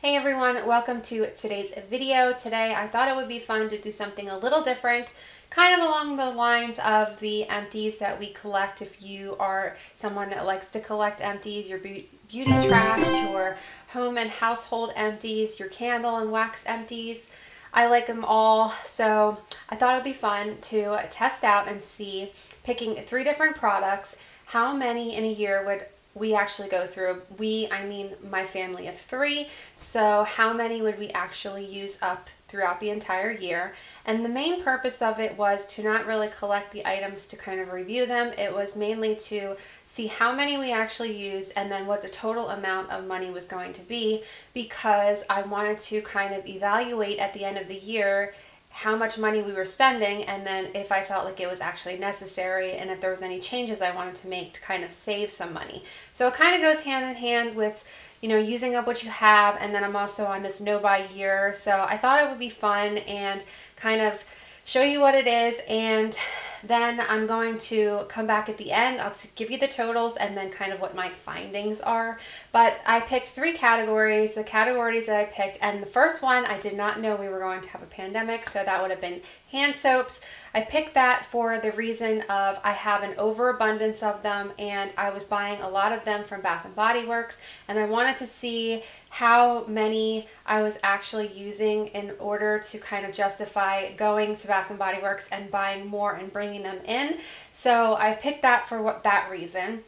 Hey everyone, welcome to today's video. Today I thought it would be fun to do something a little different, kind of along the lines of the empties that we collect. If you are someone that likes to collect empties, your beauty trash, your home and household empties, your candle and wax empties, I like them all. So I thought it would be fun to test out and see, picking 3 different products, how many in a year would we actually go through. I mean my family of 3. So how many would we actually use up throughout the entire year? And the main purpose of it was to not really collect the items to kind of review them. It was mainly to see how many we actually used and then what the total amount of money was going to be, because I wanted to kind of evaluate at the end of the year how much money we were spending, and then if I felt like it was actually necessary and if there was any changes I wanted to make to kind of save some money. So it kind of goes hand in hand with, using up what you have, and then I'm also on this no buy year. So I thought it would be fun and kind of show you what it is, and then I'm going to come back at the end. I'll give you the totals and then kind of what my findings are. But I picked 3 categories, the categories that I picked. And the first one, I did not know we were going to have a pandemic, so that would have been hand soaps. I picked that for the reason of I have an overabundance of them, and I was buying a lot of them from Bath & Body Works, and I wanted to see how many I was actually using in order to kind of justify going to Bath & Body Works and buying more and bringing them in. So I picked that for that reason.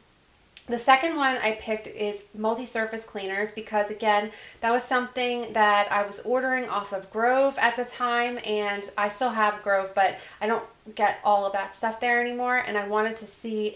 The second one I picked is multi-surface cleaners, because again, that was something that I was ordering off of Grove at the time, and I still have Grove, but I don't get all of that stuff there anymore, and I wanted to see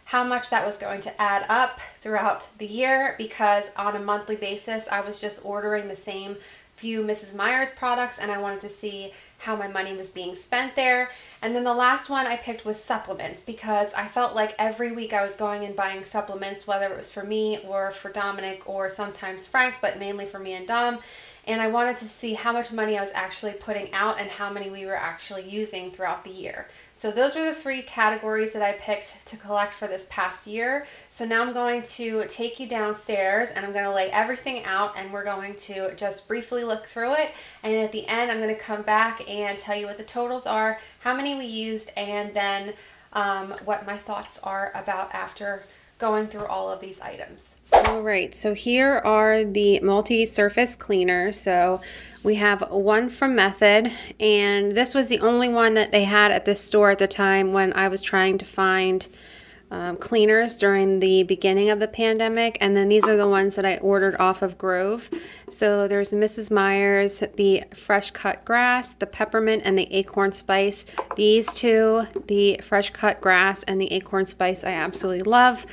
how much that was going to add up throughout the year, because on a monthly basis I was just ordering the same few Mrs.Meyer's products, and I wanted to see how my money was being spent there. And then the last one I picked was supplements, because I felt like every week I was going and buying supplements, whether it was for me or for Dominik or sometimes Frank, but mainly for me and Dom. And I wanted to see how much money I was actually putting out and how many we were actually using throughout the year. So those were the 3 categories that I picked to collect for this past year. So now I'm going to take you downstairs and I'm going to lay everything out, and we're going to just briefly look through it. And at the end, I'm going to come back and tell you what the totals are, how many we used, and then what my thoughts are about after going through all of these items. All right, so here are the multi-surface cleaners. So we have one from Method, and this was the only one that they had at this store at the time when I was trying to find cleaners during the beginning of the pandemic. And then these are the ones that I ordered off of Grove. So there's Mrs. Meyer's, the fresh cut grass, the peppermint, and the acorn spice. These 2, the fresh cut grass and the acorn spice, I absolutely love.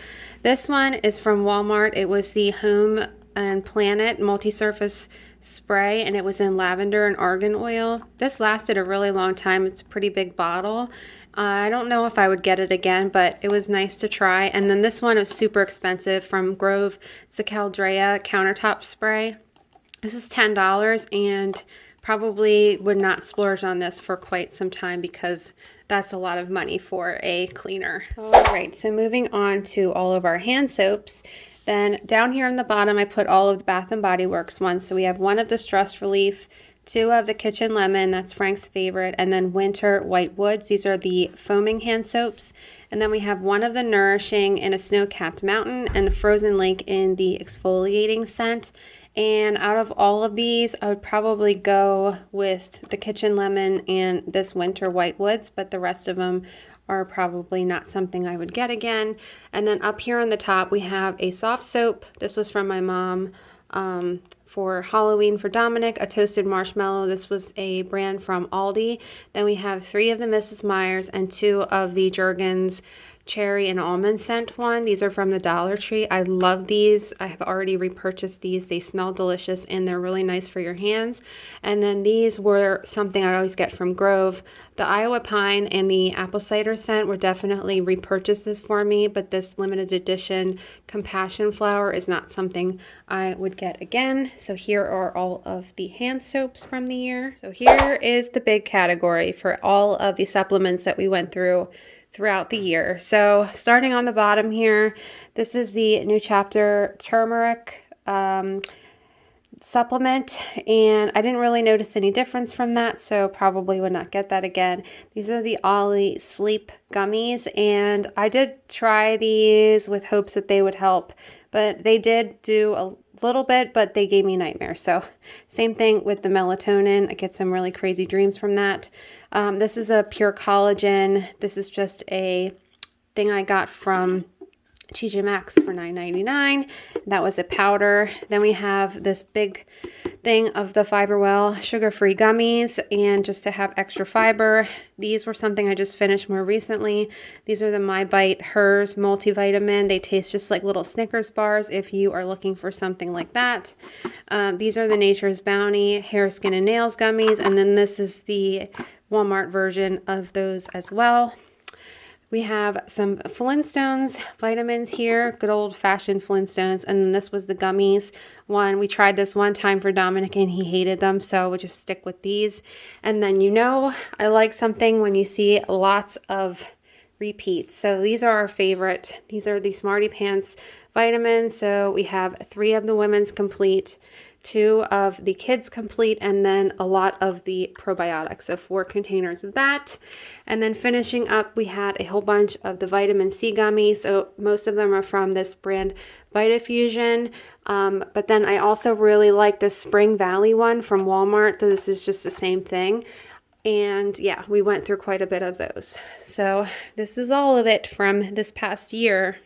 This one is from Walmart. It was the Home and Planet multi-surface spray, and it was in lavender and argan oil. This lasted a really long time. It's a pretty big bottle. I don't know if I would get it again, but it was nice to try. And then this one was super expensive from Grove. It's the Caldrea countertop spray. This is $10, and probably would not splurge on this for quite some time, because that's a lot of money for a cleaner. All right, so moving on to all of our hand soaps. Then down here on the bottom, I put all of the Bath & Body Works ones. So we have one of the Stress Relief, 2 of the Kitchen Lemon, that's Frank's favorite, and then Winter White Woods. These are the foaming hand soaps. And then we have one of the Nourishing in a Snow-Capped Mountain, and a Frozen Lake in the exfoliating scent. And out of all of these, I would probably go with the Kitchen Lemon and this Winter White Woods, but the rest of them are probably not something I would get again. And then up here on the top, we have a soft soap. This was from my mom for Halloween for Dominik, a toasted marshmallow. This was a brand from Aldi. Then we have 3 of the Mrs. Meyer's and 2 of the Jergens cherry and almond scent one. These are from the Dollar Tree. I love these. I have already repurchased these. They smell delicious and they're really nice for your hands. And then these were something I always get from Grove. The Iowa Pine and the apple cider scent were definitely repurchases for me, but this limited edition Compassion Flower is not something I would get again. So here are all of the hand soaps from the year. So here is the big category for all of the supplements that we went throughout the year. So starting on the bottom here, this is the New Chapter Turmeric supplement, and I didn't really notice any difference from that, so probably would not get that again. These are the Ollie Sleep Gummies, and I did try these with hopes that they would help, but they did do a little bit, but they gave me nightmares. So same thing with the melatonin. I get some really crazy dreams from that. This is a pure collagen. This is just a thing I got from TJ Maxx for $9.99. That was a powder. Then we have this big thing of the FiberWell sugar-free gummies, and just to have extra fiber. These were something I just finished more recently. These are the My Bite Hers multivitamin. They taste just like little Snickers bars if you are looking for something like that. These are the Nature's Bounty hair, skin, and nails gummies, and then this is the Walmart version of those as well. We have some Flintstones vitamins here, good old-fashioned Flintstones, and then this was the gummies one. We tried this one time for Dominik and he hated them, so we'll just stick with these. And then I like something when you see lots of repeats. So these are our favorite. These are the Smarty Pants vitamins. So we have 3 of the women's complete, 2 of the kids complete, and then a lot of the probiotics. So 4 containers of that. And then finishing up, we had a whole bunch of the vitamin C gummies. So most of them are from this brand VitaFusion. But then I also really like the Spring Valley one from Walmart. This is just the same thing. And yeah, we went through quite a bit of those. So this is all of it from this past year.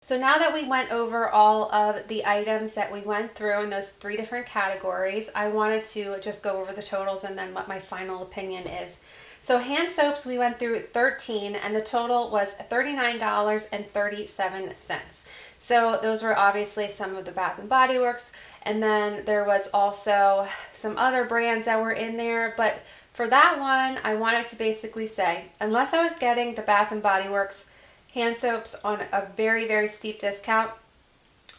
So now that we went over all of the items that we went through in those 3 different categories, I wanted to just go over the totals and then what my final opinion is. So hand soaps, we went through 13, and the total was $39.37. So those were obviously some of the Bath & Body Works, and then there was also some other brands that were in there. But for that one, I wanted to basically say, unless I was getting the Bath & Body Works hand soaps on a very, very steep discount,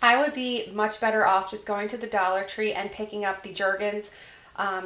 I would be much better off just going to the Dollar Tree and picking up the Jergens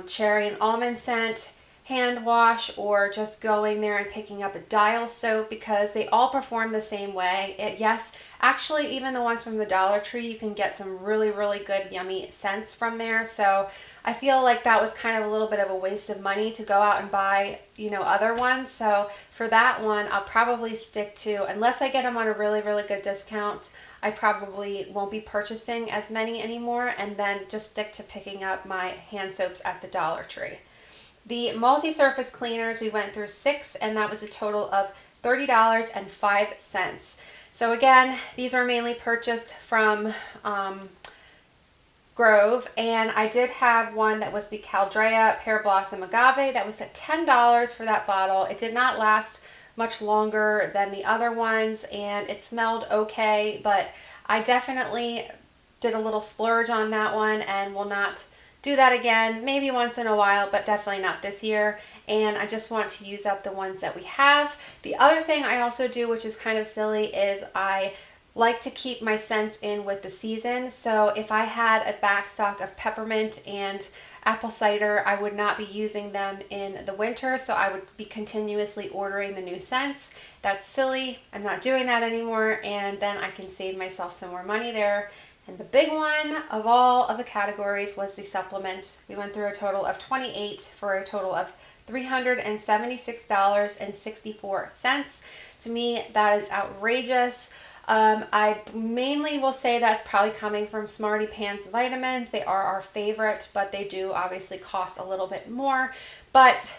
cherry and almond scent hand wash, or just going there and picking up a Dial soap, because they all perform the same way. Yes, actually, even the ones from the Dollar Tree, you can get some really, really good, yummy scents from there. So I feel like that was kind of a little bit of a waste of money to go out and buy, other ones. So for that one, I'll probably stick to, unless I get them on a really, really good discount, I probably won't be purchasing as many anymore, and then just stick to picking up my hand soaps at the Dollar Tree. The multi-surface cleaners, we went through 6, and that was a total of $30.05. So again, these are mainly purchased from Grove, and I did have one that was the Caldrea Pear Blossom Agave. That was at $10 for that bottle. It did not last much longer than the other ones, and it smelled okay, but I definitely did a little splurge on that one and will not do that again, maybe once in a while, but definitely not this year. And I just want to use up the ones that we have. The other thing I also do, which is kind of silly, is I like to keep my scents in with the season. So if I had a back stock of peppermint and apple cider, I would not be using them in the winter, so I would be continuously ordering the new scents. That's silly. I'm not doing that anymore, and then I can save myself some more money there. And the big one of all of the categories was the supplements. We went through a total of 28 for a total of $376.64. To me, that is outrageous. I mainly will say that's probably coming from Smarty Pants vitamins. They are our favorite, but they do obviously cost a little bit more. But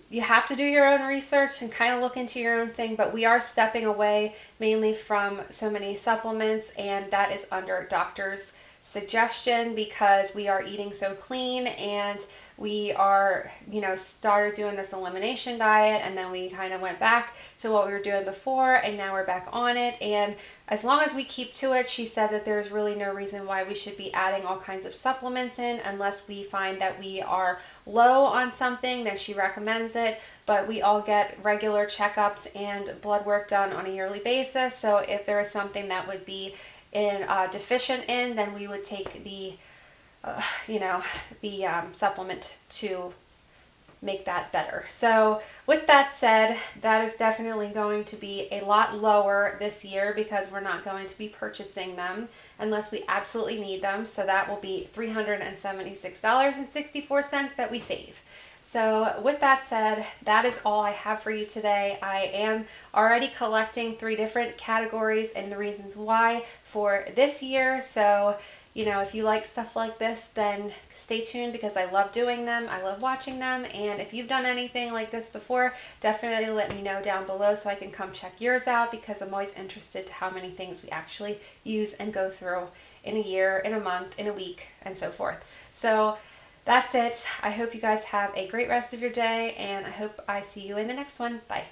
you have to do your own research and kind of look into your own thing, but we are stepping away mainly from so many supplements, and that is under doctor's suggestion because we are eating so clean, and we are, started doing this elimination diet, and then we kind of went back to what we were doing before, and now we're back on it. And as long as we keep to it, she said that there's really no reason why we should be adding all kinds of supplements in unless we find that we are low on something, then she recommends it. But we all get regular checkups and blood work done on a yearly basis. So if there is something that would be deficient in, then we would take the supplement to make that better. So with that said, that is definitely going to be a lot lower this year because we're not going to be purchasing them unless we absolutely need them. So that will be $376.64 that we save. So with that said, that is all I have for you today. I am already collecting 3 different categories and the reasons why for this year. So, if you like stuff like this, then stay tuned because I love doing them. I love watching them. And if you've done anything like this before, definitely let me know down below so I can come check yours out because I'm always interested to how many things we actually use and go through in a year, in a month, in a week, and so forth. So that's it. I hope you guys have a great rest of your day, and I hope I see you in the next one. Bye.